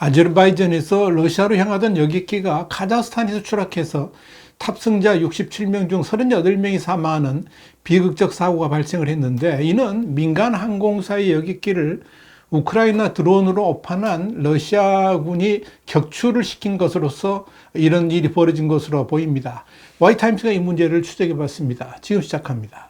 아제르바이잔에서 러시아로 향하던 여객기가 카자흐스탄에서 추락해서 탑승자 67명 중 38명이 사망하는 비극적 사고가 발생을 했는데, 이는 민간 항공사의 여객기를 우크라이나 드론으로 오판한 러시아군이 격추를 시킨 것으로서 이런 일이 벌어진 것으로 보입니다. 와이타임스가 이 문제를 추적해 봤습니다. 지금 시작합니다.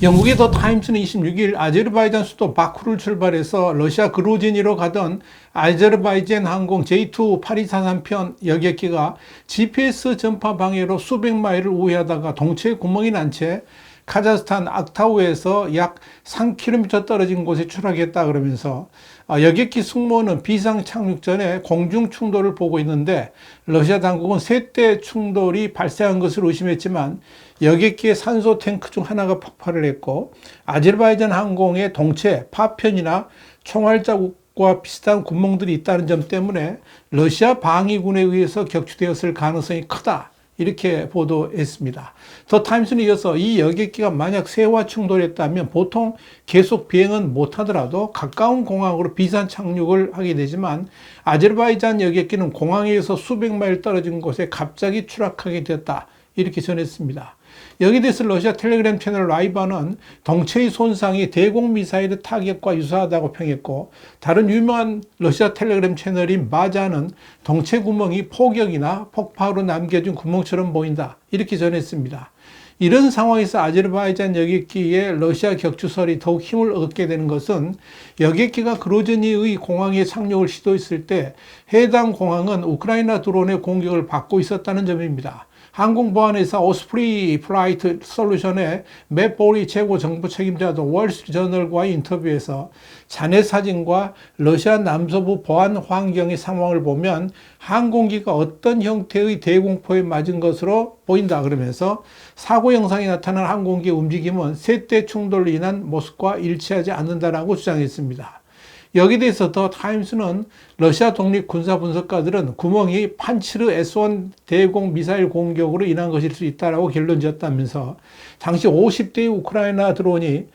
영국의 더 타임스는 26일 아제르바이잔 수도 바쿠를 출발해서 러시아 그로즈니로 가던 아제르바이잔 항공 J28243편 여객기가 GPS 전파 방해로 수백 마일을 우회하다가 동체에 구멍이 난 채 카자흐스탄 악타우에서 약 3km 떨어진 곳에 추락했다 그러면서 여객기 승무원은 비상 착륙 전에 공중 충돌을 보고 있는데, 러시아 당국은 세 대 충돌이 발생한 것을 의심했지만 여객기의 산소 탱크 중 하나가 폭발을 했고, 아제르바이잔 항공의 동체 파편이나 총알 자국과 비슷한 구멍들이 있다는 점 때문에 러시아 방위군에 의해서 격추되었을 가능성이 크다, 이렇게 보도했습니다. 더 타임스는 이어서 이 여객기가 만약 새와 충돌했다면 보통 계속 비행은 못하더라도 가까운 공항으로 비상 착륙을 하게 되지만, 아제르바이잔 여객기는 공항에서 수백 마일 떨어진 곳에 갑자기 추락하게 되었다, 이렇게 전했습니다. 여기에 대해서 러시아 텔레그램 채널 라이바는 동체의 손상이 대공 미사일의 타격과 유사하다고 평했고, 다른 유명한 러시아 텔레그램 채널인 마자는 동체 구멍이 포격이나 폭파로 남겨진 구멍처럼 보인다, 이렇게 전했습니다. 이런 상황에서 아제르바이잔 여객기의 러시아 격추설이 더욱 힘을 얻게 되는 것은, 여객기가 그로즈니의 공항에 착륙을 시도했을 때 해당 공항은 우크라이나 드론의 공격을 받고 있었다는 점입니다. 항공보안회사 오스프리 플라이트 솔루션의 맷 보리 최고 정보 책임자도 월스트리트저널과의 인터뷰에서 잔해 사진과 러시아 남서부 보안 환경의 상황을 보면 항공기가 어떤 형태의 대공포에 맞은 것으로 보인다 그러면서, 사고 영상이 나타난 항공기의 움직임은 세 대 충돌로 인한 모습과 일치하지 않는다라고 주장했습니다. 여기에 대해서 더 타임스는 러시아 독립군사분석가들은 구멍이 판치르 S-1 대공 미사일 공격으로 인한 것일 수 있다고 결론 지었다면서, 당시 50대의 우크라이나 드론이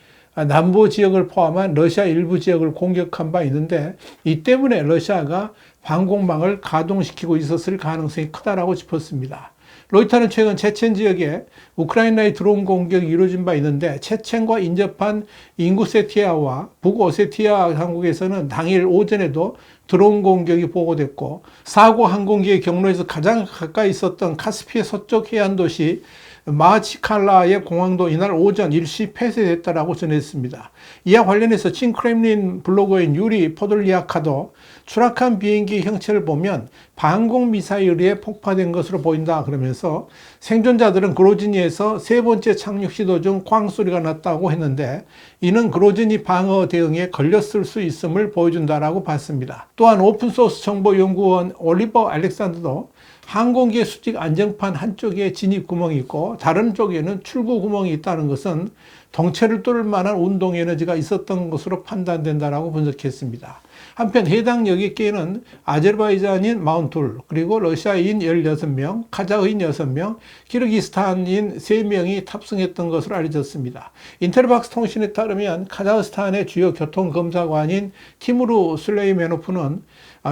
남부 지역을 포함한 러시아 일부 지역을 공격한 바 있는데, 이 때문에 러시아가 방공망을 가동시키고 있었을 가능성이 크다라고 짚었습니다. 로이터는 최근 체첸 지역에 우크라이나의 드론 공격이 이루어진 바 있는데, 체첸과 인접한 잉구세티아와 북오세티아 당국에서는 당일 오전에도 드론 공격이 보고됐고, 사고 항공기의 경로에서 가장 가까이 있었던 카스피해 서쪽 해안 도시 마치칼라의 공항도 이날 오전 일시 폐쇄됐다라고 전했습니다. 이와 관련해서 친크렘린 블로거인 유리 포돌리아카도 추락한 비행기의 형체를 보면 방공 미사일에 폭파된 것으로 보인다 그러면서, 생존자들은 그로즈니에서 세 번째 착륙 시도 중 쾅 소리가 났다고 했는데, 이는 그로즈니 방어 대응에 걸렸을 수 있음을 보여준다라고 봤습니다. 또한 오픈소스 정보연구원 올리버 알렉산더도 항공기의 수직 안정판 한쪽에 진입 구멍이 있고 다른 쪽에는 출구 구멍이 있다는 것은 동체를 뚫을 만한 운동 에너지가 있었던 것으로 판단된다라고 분석했습니다. 한편 해당 여객기에는 아제르바이잔인 42, 그리고 러시아인 16명, 카자흐인 6명, 키르기스탄인 3명이 탑승했던 것으로 알려졌습니다. 인텔박스 통신에 따르면 카자흐스탄의 주요 교통검사관인 티무르 술레이메노프는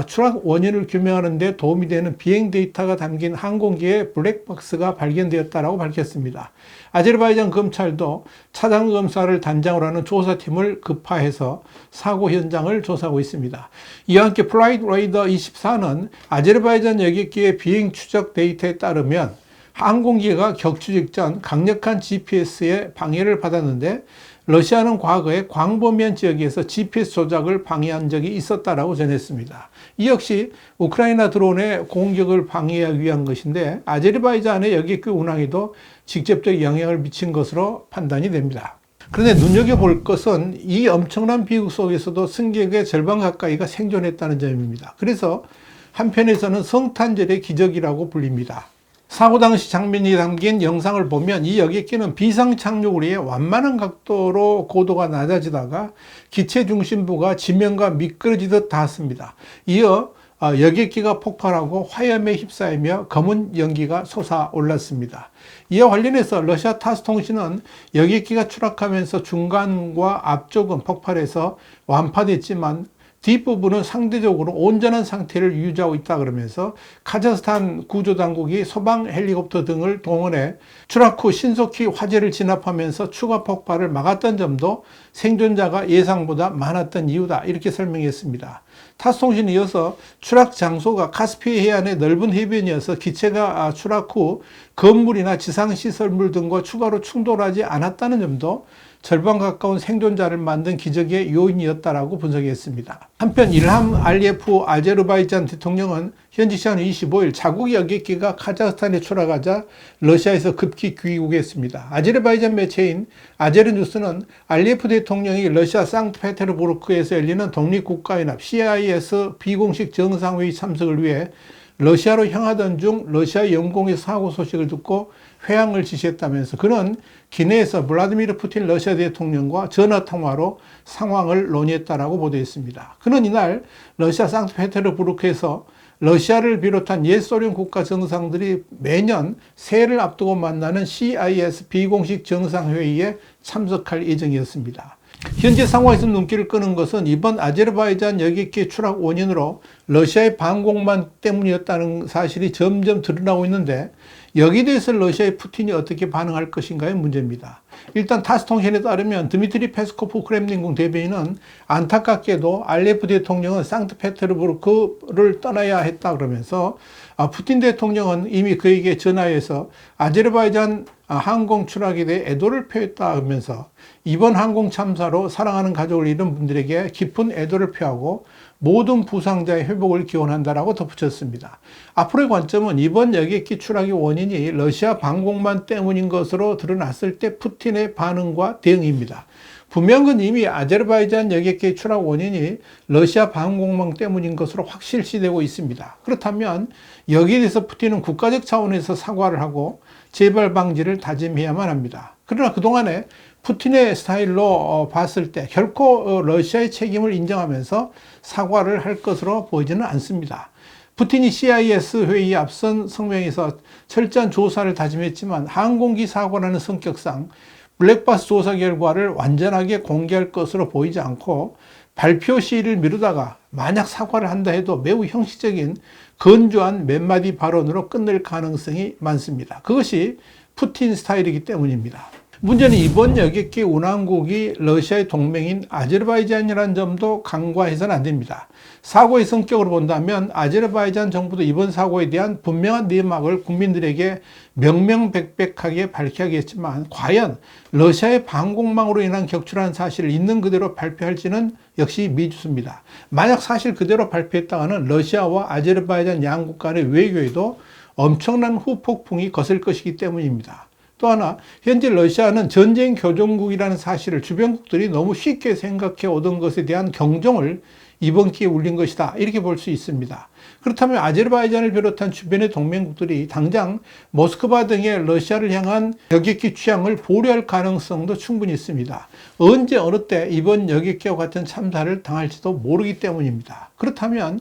추락 원인을 규명하는 데 도움이 되는 비행 데이터가 담긴 항공기의 블랙박스가 발견되었다고 밝혔습니다. 아제르바이잔 검찰도 차장 검사를 단장으로 하는 조사팀을 급파해서 사고 현장을 조사하고 있습니다. 이와 함께 플라이트 레이더 24는 아제르바이잔 여객기의 비행 추적 데이터에 따르면 항공기가 격추 직전 강력한 GPS의 방해를 받았는데, 러시아는 과거에 광범위한 지역에서 GPS 조작을 방해한 적이 있었다라고 전했습니다. 이 역시 우크라이나 드론의 공격을 방해하기 위한 것인데, 아제르바이잔의 여객기 운항에도 직접적 영향을 미친 것으로 판단이 됩니다. 그런데 눈여겨볼 것은 이 엄청난 비극 속에서도 승객의 절반 가까이가 생존했다는 점입니다. 그래서 한편에서는 성탄절의 기적이라고 불립니다. 사고 당시 장면이 담긴 영상을 보면 이 여객기는 비상 착륙을 위해 완만한 각도로 고도가 낮아지다가 기체 중심부가 지면과 미끄러지듯 닿았습니다. 이어 여객기가 폭발하고 화염에 휩싸이며 검은 연기가 솟아올랐습니다. 이와 관련해서 러시아 타스 통신은 여객기가 추락하면서 중간과 앞쪽은 폭발해서 완파됐지만 뒷부분은 상대적으로 온전한 상태를 유지하고 있다 그러면서 카자흐스탄 구조당국이 소방 헬리콥터 등을 동원해 추락 후 신속히 화재를 진압하면서 추가 폭발을 막았던 점도 생존자가 예상보다 많았던 이유다, 이렇게 설명했습니다. 타스통신에 이어서 추락 장소가 카스피해 해안의 넓은 해변이어서 기체가 추락 후 건물이나 지상시설물 등과 추가로 충돌하지 않았다는 점도 절반 가까운 생존자를 만든 기적의 요인이었다라고 분석했습니다. 한편 일함 알리예프 아제르바이잔 대통령은 현지 시간 25일 자국 여객기가 카자흐스탄에 추락하자 러시아에서 급히 귀국했습니다. 아제르바이잔 매체인 아제르뉴스는 알리예프 대통령이 러시아 상트페테르부르크에서 열리는 독립국가연합 CIS 비공식 정상회의 참석을 위해 러시아로 향하던 중 러시아 영공의 사고 소식을 듣고 회항을 지시했다면서 그는 기내에서 블라디미르 푸틴 러시아 대통령과 전화통화로 상황을 논의했다라고 보도했습니다. 그는 이날 러시아 상트페테르부르크에서 러시아를 비롯한 옛소련 국가 정상들이 매년 새해를 앞두고 만나는 CIS 비공식 정상회의에 참석할 예정이었습니다. 현재 상황에서 눈길을 끄는 것은 이번 아제르바이잔 여객기 추락 원인으로 러시아의 방공망 때문이었다는 사실이 점점 드러나고 있는데 여기에 대해서 러시아의 푸틴이 어떻게 반응할 것인가의 문제입니다. 일단 타스통신에 따르면 드미트리 페스코프 크렘린궁 대변인은 안타깝게도 알리예프 대통령은 상트페테르부르크를 떠나야 했다 그러면서 푸틴 대통령은 이미 그에게 전화해서 아제르바이잔 항공 추락에 대해 애도를 표했다 하면서 이번 항공 참사로 사랑하는 가족을 잃은 분들에게 깊은 애도를 표하고 모든 부상자의 회복을 기원한다라고 덧붙였습니다. 앞으로의 관점은 이번 여객기 추락의 원인이 러시아 방공망 때문인 것으로 드러났을 때 푸틴의 반응과 대응입니다. 분명한 건 이미 아제르바이잔 여객기의 추락 원인이 러시아 방공망 때문인 것으로 확실시되고 있습니다. 그렇다면 여기에 대해서 푸틴은 국가적 차원에서 사과를 하고 재발 방지를 다짐해야만 합니다. 그러나 그동안에 푸틴의 스타일로 봤을 때 결코 러시아의 책임을 인정하면서 사과를 할 것으로 보이지는 않습니다. 푸틴이 CIS 회의에 앞선 성명에서 철저한 조사를 다짐했지만 항공기 사고라는 성격상 블랙박스 조사 결과를 완전하게 공개할 것으로 보이지 않고 발표 시일을 미루다가 만약 사과를 한다 해도 매우 형식적인 건조한 몇 마디 발언으로 끝낼 가능성이 많습니다. 그것이 푸틴 스타일이기 때문입니다. 문제는 이번 여객기 운항국이 러시아의 동맹인 아제르바이잔이라는 점도 간과해서는 안 됩니다. 사고의 성격으로 본다면 아제르바이잔 정부도 이번 사고에 대한 분명한 내막을 국민들에게 명명백백하게 밝혀야겠지만 과연 러시아의 방공망으로 인한 격추라는 사실을 있는 그대로 발표할지는 역시 미지수입니다. 만약 사실 그대로 발표했다가는 러시아와 아제르바이잔 양국 간의 외교에도 엄청난 후폭풍이 거슬 것이기 때문입니다. 또 하나, 현재 러시아는 전쟁 교전국이라는 사실을 주변국들이 너무 쉽게 생각해 오던 것에 대한 경종을 이번 기회에 울린 것이다, 이렇게 볼 수 있습니다. 그렇다면 아제르바이잔을 비롯한 주변의 동맹국들이 당장 모스크바 등의 러시아를 향한 여객기 취향을 보류할 가능성도 충분히 있습니다. 언제 어느 때 이번 여객기와 같은 참사를 당할지도 모르기 때문입니다. 그렇다면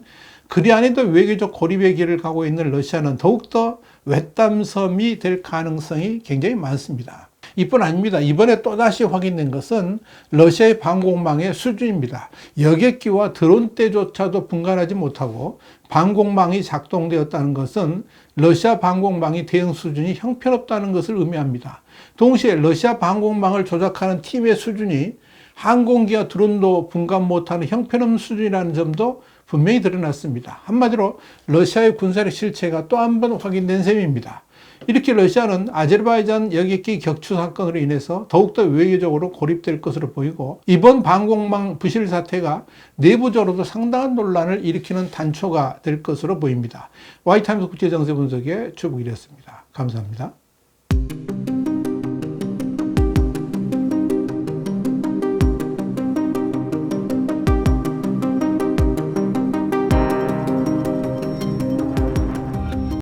그리 안에도 외교적 고립의 길을 가고 있는 러시아는 더욱더 외딴섬이 될 가능성이 굉장히 많습니다. 이뿐 아닙니다. 이번에 또다시 확인된 것은 러시아의 방공망의 수준입니다. 여객기와 드론 때조차도 분간하지 못하고 방공망이 작동되었다는 것은 러시아 방공망의 대응 수준이 형편없다는 것을 의미합니다. 동시에 러시아 방공망을 조작하는 팀의 수준이 항공기와 드론도 분간 못하는 형편없는 수준이라는 점도 분명히 드러났습니다. 한마디로 러시아의 군사력 실체가 또 한 번 확인된 셈입니다. 이렇게 러시아는 아제르바이잔 여객기 격추 사건으로 인해서 더욱더 외교적으로 고립될 것으로 보이고 이번 방공망 부실 사태가 내부적으로도 상당한 논란을 일으키는 단초가 될 것으로 보입니다. 와이타임스 국제정세 분석의 주북일이었습니다. 감사합니다.